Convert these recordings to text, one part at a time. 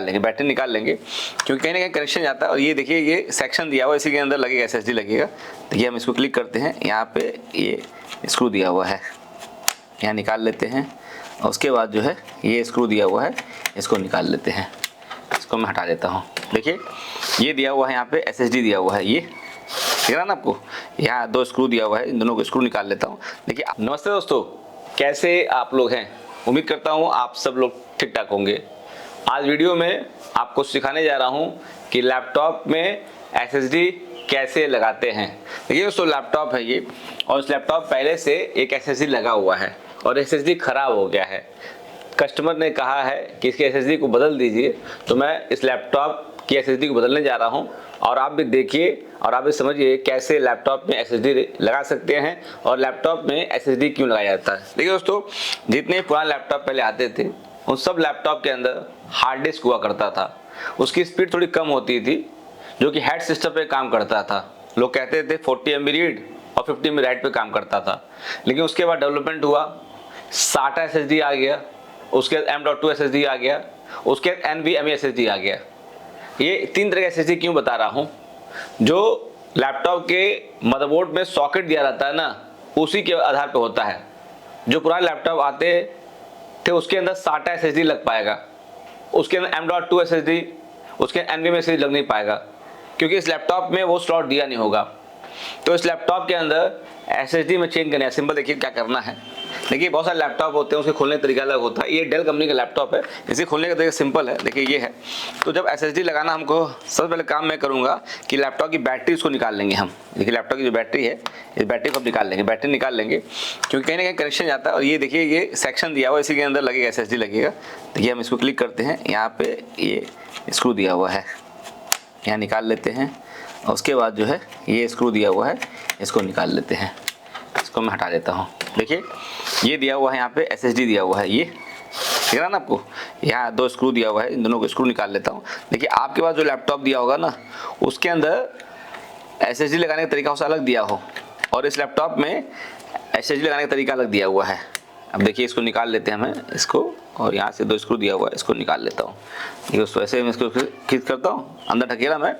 लेंगे, बैटरी निकाल लेंगे, क्योंकि कहीं ना कहीं कनेक्शन जाता है। और ये देखिए ये सेक्शन दिया हुआ है, इसी के अंदर लगेगा एसएसडी लगेगा। देखिए हम इसको क्लिक करते हैं, यहाँ पे ये स्क्रू दिया हुआ है, यहाँ निकाल लेते हैं। और उसके बाद जो है ये स्क्रू दिया हुआ है, इसको निकाल लेते हैं। इसको मैं हटा देता हूँ। देखिए ये दिया हुआ है, यहाँ पे एसएसडी दिया हुआ है, ये दिख रहा ना आपको, यहाँ 2 स्क्रू दिया हुआ है, इन दोनों को स्क्रू निकाल लेता हूँ। देखिए नमस्ते दोस्तों, कैसे आप लोग हैं? उम्मीद करता हूँ आप सब लोग ठीक ठाक होंगे। आज वीडियो में आपको सिखाने जा रहा हूँ कि लैपटॉप में एसएसडी कैसे लगाते हैं। देखिए दोस्तों लैपटॉप है ये, और इस लैपटॉप पहले से एक एसएसडी लगा हुआ है और एसएसडी खराब हो गया है। कस्टमर ने कहा है कि इसके एसएसडी को बदल दीजिए, तो मैं इस लैपटॉप की एसएसडी को बदलने जा रहा हूं। और आप भी देखिए और आप भी समझिए कैसे लैपटॉप में एसएसडी लगा सकते हैं और लैपटॉप में एसएसडी क्यों लगाया जाता है। देखिए दोस्तों, जितने पुराने लैपटॉप पहले आते थे उन सब लैपटॉप के अंदर हार्ड डिस्क हुआ करता था। उसकी स्पीड थोड़ी कम होती थी, जो कि हेड सिस्टम पे काम करता था। लोग कहते थे 40 MB रीड और 50 MB राइट पे काम करता था। लेकिन उसके बाद डेवलपमेंट हुआ, SATA SSD आ गया, उसके बाद M.2 SSD आ गया, उसके बाद NVMe SSD आ गया। ये 3 तरह के SSD क्यों बता रहा हूँ? जो लैपटॉप के मदरबोर्ड में सॉकेट दिया रहता है ना, उसी के आधार पर होता है। जो पुराने लैपटॉप आते थे उसके अंदर SATA SSD लग पाएगा, उसके अंदर M.2 SSD, उसके NVMe SSD लग नहीं पाएगा, क्योंकि इस लैपटॉप में वो स्लॉट दिया नहीं होगा। तो इस लैपटॉप के अंदर SSD में चेंज करना है। सिंपल देखिए क्या करना है। देखिए बहुत सारे लैपटॉप होते हैं, उसके खोलने का तरीका अलग होता है। ये डेल कंपनी का लैपटॉप है, इसे खोलने का तरीका सिंपल है। देखिए ये है। तो जब SSD लगाना हमको, सबसे पहले काम मैं करूँगा कि लैपटॉप की बैटरी उसको निकाल लेंगे हम। देखिए लैपटॉप की जो बैटरी है, इस बैटरी को हम निकाल लेंगे, बैटरी निकाल लेंगे, क्योंकि कहीं ना कहीं कनेक्शन जाता है। और ये देखिए ये सेक्शन दिया हुआ है, इसी के अंदर लगेगा SSD लगेगा। देखिए हम इसको क्लिक करते हैं, यहाँ पे ये स्क्रू दिया हुआ है, यहाँ निकाल लेते हैं। और उसके बाद जो है ये स्क्रू दिया हुआ है, इसको निकाल लेते हैं। इसको मैं हटा देता हूँ। देखिए ये दिया हुआ है, यहाँ पे SSD दिया हुआ है, ये दिख रहा ना आपको, यहाँ 2 स्क्रू दिया हुआ है, इन दोनों को स्क्रू निकाल लेता हूँ। देखिए आपके पास जो लैपटॉप दिया होगा ना, उसके अंदर SSD लगाने का तरीका उससे अलग दिया हो, और इस लैपटॉप में SSD लगाने का तरीका अलग दिया हुआ है। अब देखिए इसको निकाल लेते हैं हम इसको, और यहाँ से 2 स्क्रू दिया हुआ है, इसको निकाल लेता हूँ। ये दोस्तों ऐसे मैं इसको खींच करता हूँ, अंदर ढकेला मैं,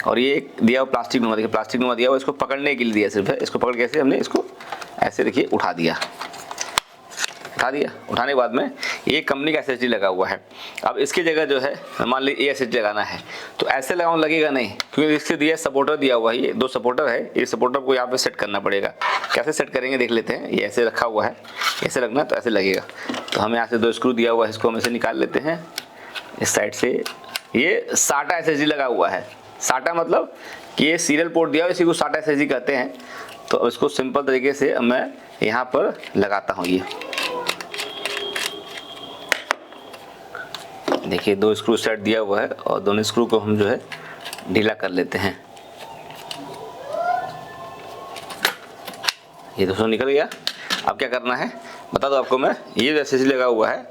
और ये एक दिया हुआ प्लास्टिक नुमा, देखिए प्लास्टिक नुमा दिया हुआ, इसको पकड़ने के लिए दिया सिर्फ है। इसको पकड़ के ऐसे हमने इसको ऐसे देखिए उठा दिया। उठाने के बाद में ये कंपनी का SSD लगा हुआ है। अब इसकी जगह जो है मान लीजिए ये SSD लगाना है, तो ऐसे लगाऊँ लगेगा नहीं, क्योंकि इसके दिया सपोर्टर दिया हुआ है, ये 2 सपोर्टर है। ये सपोर्टर को यहाँ पे सेट करना पड़ेगा। कैसे सेट करेंगे देख लेते हैं। ये ऐसे रखा हुआ है, ऐसे रखना तो ऐसे लगेगा। तो हमें यहाँ से 2 स्क्रू दिया हुआ है, इसको हम ऐसे निकाल लेते हैं इस साइड से। ये SATA SSD लगा हुआ है। SATA मतलब कि ये सीरियल पोर्ट दिया हुआ है, इसी को SATA SSD कहते हैं। तो इसको सिंपल तरीके से मैं यहाँ पर लगाता हूँ। ये देखिए 2 स्क्रू सेट दिया हुआ है, और दोनों स्क्रू को हम जो है ढीला कर लेते हैं। ये दोस्तों निकल गया। अब क्या करना है बता दो आपको मैं। ये जो SSD लगा हुआ है,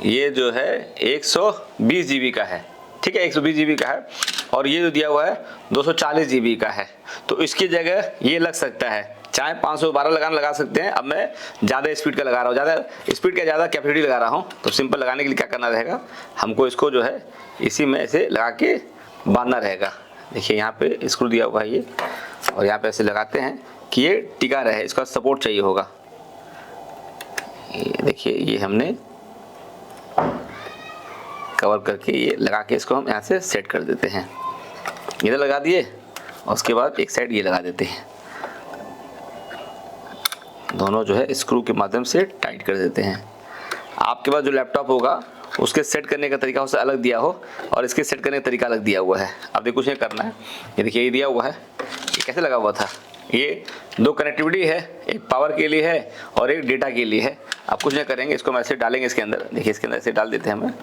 ये जो है 120 GB का है, ठीक है, 120 GB का है। और ये जो दिया हुआ है 240 GB का है। तो इसकी जगह ये लग सकता है, चाहे 512 लगा सकते हैं। अब मैं ज़्यादा स्पीड का लगा रहा हूँ, ज़्यादा स्पीड का ज़्यादा कैपेसिटी लगा रहा हूँ। तो सिंपल लगाने के लिए क्या करना रहेगा, हमको इसको जो है इसी में ऐसे लगा के बांधना रहेगा। देखिए यहाँ पे स्क्रू दिया हुआ है ये, और यहाँ पे ऐसे लगाते हैं कि ये टिका रहे, इसका सपोर्ट चाहिए होगा। ये देखिए ये हमने कवर करके ये लगा के इसको हम यहाँ से सेट कर देते हैं। इधर लगा दिए, और उसके बाद एक साइड ये लगा देते हैं। दोनों जो है स्क्रू के माध्यम से टाइट कर देते हैं। आपके पास जो लैपटॉप होगा उसके सेट करने का तरीका उससे अलग दिया हो, और इसके सेट करने का तरीका अलग दिया हुआ है। अब देखो कुछ नहीं करना है। ये देखिए ये दिया हुआ है, ये कैसे लगा हुआ था। ये 2 कनेक्टिविटी है, एक पावर के लिए है और एक डेटा के लिए है। आप कुछ नहीं करेंगे, इसको हम ऐसे डालेंगे इसके अंदर। देखिए इसके अंदर ऐसे डाल देते हैं हमें,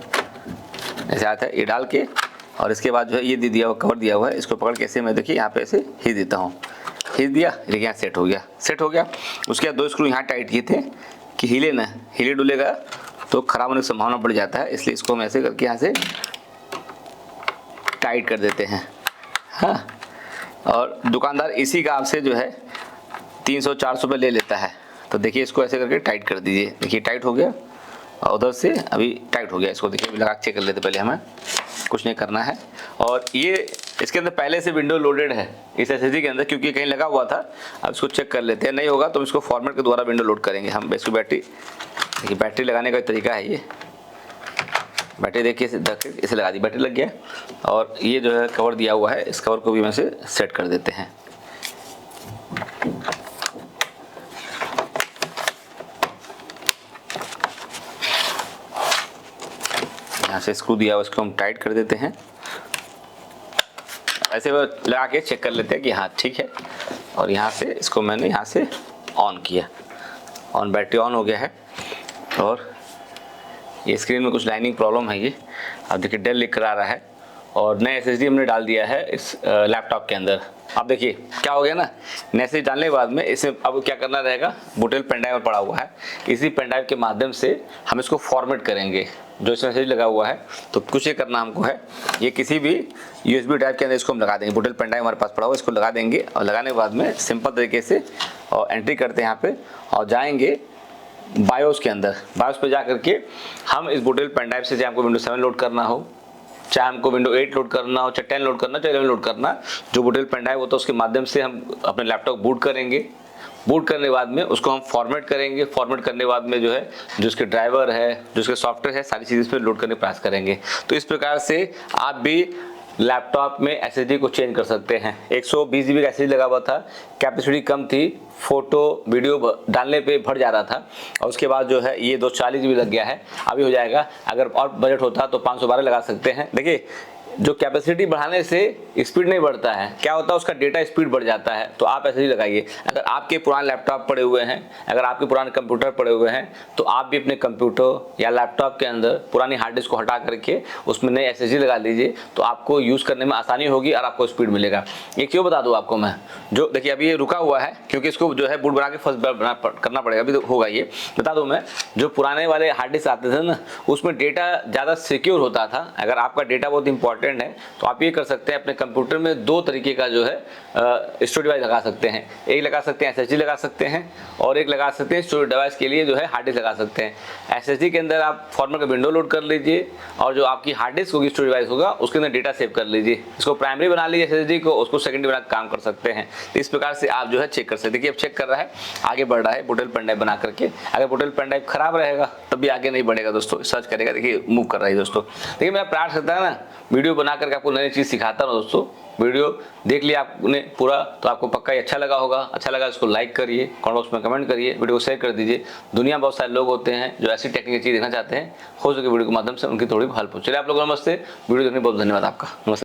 ऐसे आता है ये डाल के। और इसके बाद जो है ये दिया हुआ कवर दिया हुआ है, इसको पकड़ के ऐसे मैं देखिए यहाँ पे ऐसे खींच देता हूँ। खींच दिया, देखिए यहाँ सेट हो गया। उसके बाद 2 स्क्रू यहाँ टाइट किए थे कि हिले ना, हिले डुलेगा तो ख़राब होने की संभावना बढ़ जाता है। इसलिए इसको हम ऐसे करके यहाँ से टाइट कर देते हैं। हाँ, और दुकानदार इसी का आपसे जो है 300-400 रुपये ले लेता है। तो देखिए इसको ऐसे करके टाइट कर दीजिए। देखिए टाइट हो गया, और उधर से अभी टाइट हो गया। इसको देखिए लगा के चेक कर लेते पहले हमें। कुछ नहीं करना है। और ये इसके अंदर पहले से विंडो लोडेड है इस एसएसडी के अंदर, क्योंकि कहीं लगा हुआ था। अब इसको चेक कर लेते हैं, नहीं होगा तो इसको फॉर्मेट के द्वारा विंडो लोड करेंगे हम। इसकी बैटरी देखिए, बैटरी लगाने का तरीका है ये। बैटरी देखिए इसे लगा दी, बैटरी लग गया। और ये जो है कवर दिया हुआ है, इस कवर को भी हम से सेट कर देते हैं। यहाँ से स्क्रू दिया हुआ, इसको हम टाइट कर देते हैं। ऐसे वो लगा के चेक कर लेते हैं कि हाँ ठीक है। और यहाँ से इसको मैंने यहाँ से ऑन किया, ऑन, बैटरी ऑन हो गया है। और ये स्क्रीन में कुछ लाइनिंग प्रॉब्लम है, ये अब देखिए डेल लिख कर आ रहा है। और नया एसएसडी हमने डाल दिया है इस लैपटॉप के अंदर। अब देखिए क्या हो गया ना, नया एसएसडी डालने के बाद में इसमें अब क्या करना रहेगा, बूटेल पेन ड्राइव पड़ा हुआ है, इसी पेन ड्राइव के माध्यम से हम इसको फॉर्मेट करेंगे जो इसमें एसएसडी लगा हुआ है। तो कुछ ये करना हमको है, ये किसी भी यूएसबी ड्राइव के अंदर इसको हम लगा देंगे। बूटेल पेन ड्राइव हमारे पास पड़ा हुआ, इसको लगा देंगे। और लगाने के बाद में सिंपल तरीके से और एंट्री करते हैं यहाँ पे, और जाएंगे बायोस के अंदर। बायोस पे जा करके हम इस बूटेल पेन ड्राइव से, चाहे हमको विंडो 7 लोड करना हो, चाहे हमको विंडो 8 लोड करना हो, चाहे 10 लोड करना, चाहे 11 लोड करना, जो बूटेल पेन ड्राइव होता है उसके माध्यम से हम अपने लैपटॉप बूट करेंगे। बूट करने के बाद में उसको हम फॉर्मेट करेंगे। फॉर्मेट करने के बाद में जो है, जो उसके ड्राइवर है, जो उसके सॉफ्टवेयर है, सारी चीज़ इस पर लोड करने का प्रयास करेंगे। तो इस प्रकार से आप भी लैपटॉप में एसएसडी को चेंज कर सकते हैं। 120 GB का एसएसडी लगा हुआ था, कैपेसिटी कम थी, फोटो वीडियो डालने पे भर जा रहा था। और उसके बाद जो है ये 240 GB लग गया है, अभी हो जाएगा। अगर और बजट होता तो 512 लगा सकते हैं। देखिए, जो कैपेसिटी बढ़ाने से स्पीड नहीं बढ़ता है, क्या होता है उसका डेटा स्पीड बढ़ जाता है। तो आप एसएसडी लगाइए। अगर आपके पुराने लैपटॉप पड़े हुए हैं, अगर आपके पुराने कंप्यूटर पड़े हुए हैं, तो आप भी अपने कंप्यूटर या लैपटॉप के अंदर पुरानी हार्ड डिस्क को हटा करके उसमें नई एसएसडी लगा लीजिए। तो आपको यूज़ करने में आसानी होगी और आपको स्पीड मिलेगा। ये क्यों बता दूँ आपको मैं, जो देखिए अभी ये रुका हुआ है क्योंकि इसको जो है बूट बना के फर्स्ट करना पड़ेगा, अभी तो होगा। ये बता दूँ मैं, जो पुराने वाले हार्ड डिस्क आते थे ना, उसमें डेटा ज़्यादा सिक्योर होता था। अगर आपका डेटा बहुत इंपॉर्टेंट है तो आप ये कर सकते हैं, अपने कंप्यूटर में 2 तरीके का जो है स्टोरेज डिवाइस लगा सकते हैं। एक लगा सकते हैं एसएसडी लगा सकते हैं, और एक लगा सकते हैं स्टोरेज डिवाइस के लिए जो है हार्ड डिस्क लगा सकते हैं। एसएसडी के अंदर आप फॉर्मेट का विंडो लोड कर लीजिए, और जो आपकी हार्ड डिस्क होगी, स्टोरेज डिवाइस होगा, उसके अंदर डेटा सेव कर लीजिए। इसको प्राइमरी बना लीजिए एसएसडी को, उसको सेकेंडरी बना काम कर सकते हैं। तो इस प्रकार से आप जो है चेक कर सकते हैं। देखिए अब चेक कर रहा है, आगे बढ़ रहा है बूटेल पेन ड्राइव बना करके। अगर बूटेल पेन ड्राइव खराब रहेगा तब भी आगे नहीं बढ़ेगा दोस्तों, सर्च करेगा। देखिए मूव कर रहा है दोस्तों। देखिए मेरा प्रयास करता है ना, वीडियो बना करके आपको नई चीज़ सिखाता हूँ दोस्तों। वीडियो देख लिया आपने पूरा तो आपको पक्का ही अच्छा लगा होगा। अच्छा लगा इसको लाइक करिए, कमेंट बॉक्स में कमेंट करिए, वीडियो को शेयर कर दीजिए। दुनिया में बहुत सारे लोग होते हैं जो ऐसी टेक्निकल चीज़ देखना चाहते हैं, हो सके वीडियो के माध्यम से उनकी थोड़ी हेल्प हो। चलिए आप लोगों को नमस्ते, वीडियो देखने बहुत धन्यवाद आपका। नमस्ते।